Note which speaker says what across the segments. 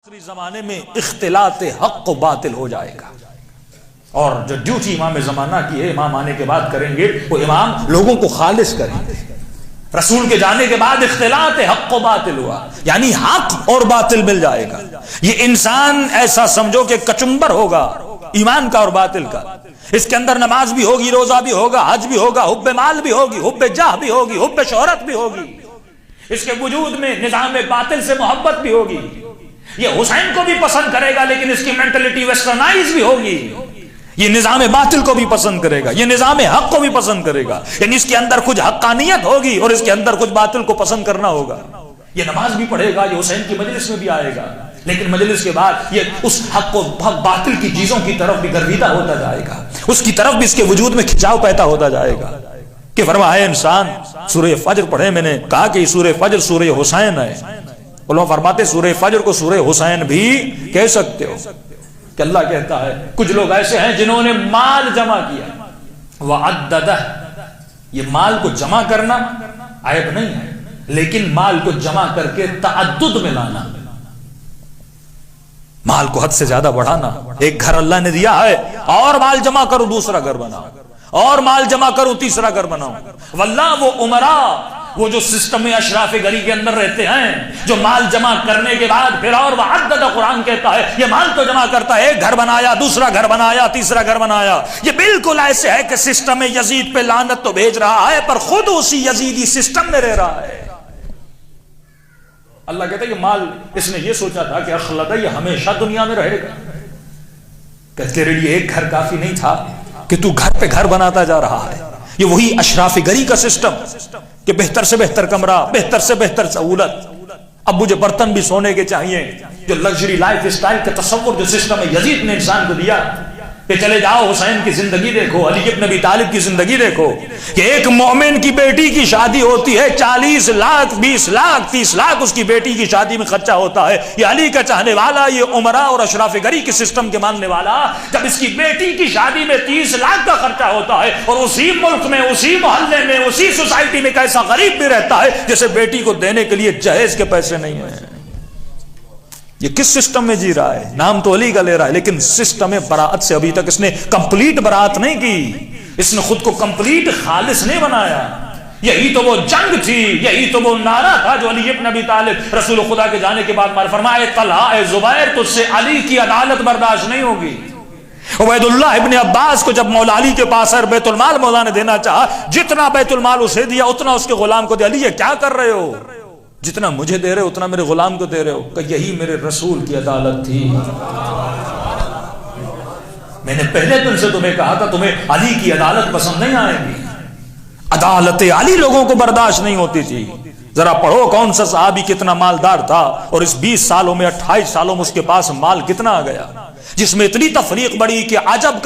Speaker 1: آخری زمانے میں اختلاط حق و باطل ہو جائے گا، اور جو ڈیوٹی امام زمانہ کی ہے، امام آنے کے بعد کریں گے، وہ امام لوگوں کو خالص کریں گے۔ رسول کے جانے کے بعد اختلاط حق و باطل ہوا، یعنی حق اور باطل مل جائے گا۔ یہ انسان ایسا سمجھو کہ کچمبر ہوگا ایمان کا اور باطل کا، اس کے اندر نماز بھی ہوگی، روزہ بھی ہوگا، حج بھی ہوگا، حب مال بھی ہوگی، حب جاہ بھی ہوگی، حب شہرت بھی ہوگی، اس کے وجود میں نظام باطل سے محبت بھی ہوگی۔ یہ حسین کو بھی پسند کرے گا لیکن اس کی مینٹلٹی ویسٹرنائز بھی ہوگی، یہ نظام باطل کو بھی پسند کرے گا، یہ نظام حق کو بھی پسند کرے گا، یعنی اس کے اندر کچھ حقانیت ہوگی اور اس کے اندر کچھ باطل کو پسند کرنا ہوگا۔ یہ نماز بھی پڑھے گا، یہ حسین کی مجلس میں بھی آئے گا، لیکن مجلس کے بعد یہ اس حق و باطل کی چیزوں کی طرف بھی گرویدہ ہوتا جائے گا، اس کی طرف بھی اس کے وجود میں کھچاؤ پیدا ہوتا جائے گا۔ کہ فرمایا انسان سورہ فجر پڑھے، میں نے کہا کہ سورہ فجر سورہ حسین ہے، علماء فرماتے سورہ فجر کو سورہ حسین بھی کہہ سکتے ہو، کہ اللہ کہتا ہے کچھ لوگ ایسے ہیں جنہوں نے مال جمع کیا، وعددہ، یہ مال کو جمع کرنا عیب نہیں ہے، لیکن مال کو جمع کر کے تعدد میں لانا، مال کو حد سے زیادہ بڑھانا۔ ایک گھر اللہ نے دیا ہے، اور مال جمع کرو دوسرا گھر بناؤ، اور مال جمع کرو تیسرا گھر بناؤ۔ واللہ وہ عمراء، وہ جو سسٹم اشراف گری کے اندر رہتے ہیں، جو مال جمع کرنے کے بعد پھر اور وعدد، قرآن کہتا ہے یہ مال تو جمع کرتا ہے، ایک گھر بنایا، دوسرا گھر بنایا، تیسرا گھر بنایا۔ یہ بالکل ایسے ہے کہ سسٹم یزید پہ لعنت تو بھیج رہا ہے پر خود اسی یزیدی سسٹم میں رہ رہا ہے۔ اللہ کہتا ہے یہ مال، اس نے یہ سوچا تھا کہ اخلد یہ ہمیشہ دنیا میں رہے گا، کہ تیرے لیے ایک گھر کافی نہیں تھا کہ تو گھر پہ گھر بناتا جا رہا ہے۔ یہ وہی اشراف گری کا سسٹم کہ بہتر سے بہتر کمرہ، بہتر سے بہتر سہولت، اب مجھے برتن بھی سونے کے چاہیے، جو لگژری لائف اسٹائل کا تصور جو سسٹم یزید نے انسان کو دیا، کہ چلے جاؤ حسین کی زندگی دیکھو، علی ابن ابی طالب کی زندگی دیکھو، کہ ایک مومن کی بیٹی کی شادی ہوتی ہے 40 لاکھ 20 لاکھ 30 لاکھ اس کی بیٹی کی شادی میں خرچہ ہوتا ہے۔ یہ علی کا چاہنے والا، یہ عمراء اور اشراف گری کے سسٹم کے ماننے والا، جب اس کی بیٹی کی شادی میں 30 لاکھ کا خرچہ ہوتا ہے، اور اسی ملک میں، اسی محلے میں، اسی سوسائٹی میں ایک ایسا غریب بھی رہتا ہے جسے بیٹی کو دینے کے لیے جہیز کے پیسے نہیں ہیں، یہ کس سسٹم میں جی رہا ہے؟ نام تو علی کا لے رہا ہے لیکن سسٹم براعت سے ابھی تک اس نے کمپلیٹ براعت نہیں کی، اس نے خود کو کمپلیٹ خالص نہیں بنایا۔ یہی تو وہ جنگ تھی، یہی تو وہ نعرہ تھا جو علی ابن ابی طالب رسول خدا کے جانے کے بعد فرمائے طلحہ اے زبیر تجھ سے علی کی عدالت برداشت نہیں ہوگی۔ عبید اللہ ابن عباس کو جب مولا علی کے پاس بیت المال مولا نے دینا چاہا، جتنا بیت المال اسے دیا اتنا اس کے غلام کو دیا۔ علی یہ کیا کر رہے ہو؟ جتنا مجھے دے رہے ہو اتنا میرے غلام کو دے رہے ہو، کہ یہی میرے رسول کی عدالت تھی۔ میں نے پہلے دن سے تمہیں کہا تھا تمہیں علی کی عدالت پسند نہیں آئے گی، عدالت علی لوگوں کو برداشت نہیں ہوتی تھی۔ ذرا پڑھو کون سا صحابی کتنا مالدار تھا، اور اس 20 سالوں میں 28 سالوں میں اس کے پاس مال کتنا آ گیا، جس میں اتنی تفریق بڑی کہ عجم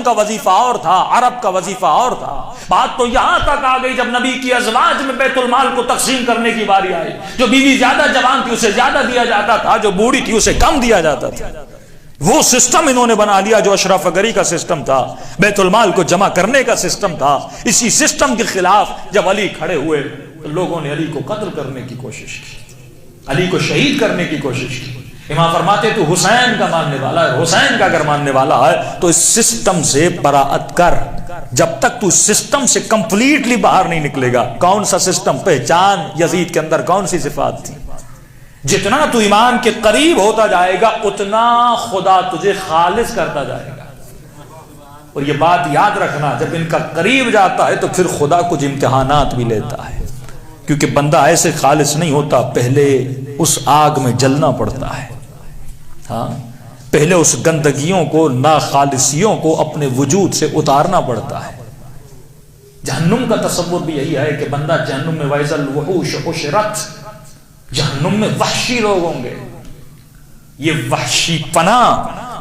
Speaker 1: کا وظیفہ اور تھا، عرب کا وظیفہ اور تھا۔ بات تو یہاں تک آ گئی جب نبی کی ازواج میں بیت المال کو تقسیم کرنے کی باری آئی، جو بیوی زیادہ جوان تھی اسے زیادہ دیا جاتا تھا، جو بوڑھی تھی اسے کم دیا جاتا تھا۔ وہ سسٹم انہوں نے بنا لیا جو اشراف گری کا سسٹم تھا، بیت المال کو جمع کرنے کا سسٹم تھا۔ اسی سسٹم کے خلاف جب علی کھڑے ہوئے تو لوگوں نے علی کو قتل کرنے کی کوشش کی، علی کو شہید کرنے کی کوشش کی۔ امام فرماتے تو حسین کا ماننے والا ہے، حسین کا اگر ماننے والا ہے تو اس سسٹم سے براعت کر، جب تک تو سسٹم سے کمپلیٹلی باہر نہیں نکلے گا۔ کون سا سسٹم؟ پہچان یزید کے اندر کون سی صفات تھی۔ جتنا تو ایمان کے قریب ہوتا جائے گا اتنا خدا تجھے خالص کرتا جائے گا، اور یہ بات یاد رکھنا جب ان کا قریب جاتا ہے تو پھر خدا کچھ امتحانات بھی لیتا ہے، کیونکہ بندہ ایسے خالص نہیں ہوتا، پہلے اس آگ میں جلنا پڑتا ہے، ہاں پہلے اس گندگیوں کو، ناخالصیوں کو اپنے وجود سے اتارنا پڑتا ہے۔ جہنم کا تصور بھی یہی ہے کہ بندہ جہنم میں وَإِذَا الْوُحُوشُ حُشِرَتْ، جہنم میں وحشی لوگ ہوں گے، یہ وحشی پنا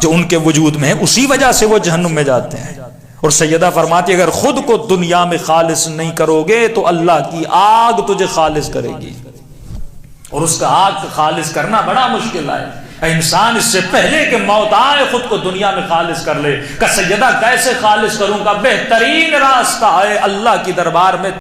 Speaker 1: جو ان کے وجود میں ہے اسی وجہ سے وہ جہنم میں جاتے ہیں۔ اور سیدہ فرماتی اگر خود کو دنیا میں خالص نہیں کرو گے تو اللہ کی آگ تجھے خالص کرے گی، اور اس کا آگ خالص کرنا بڑا مشکل ہے۔ انسان اس سے پہلے کہ موت آئے خود کو دنیا میں خالص کر لے۔ کہ سیدہ کیسے خالص کروں گا؟ بہترین راستہ ہے اللہ کی دربار میں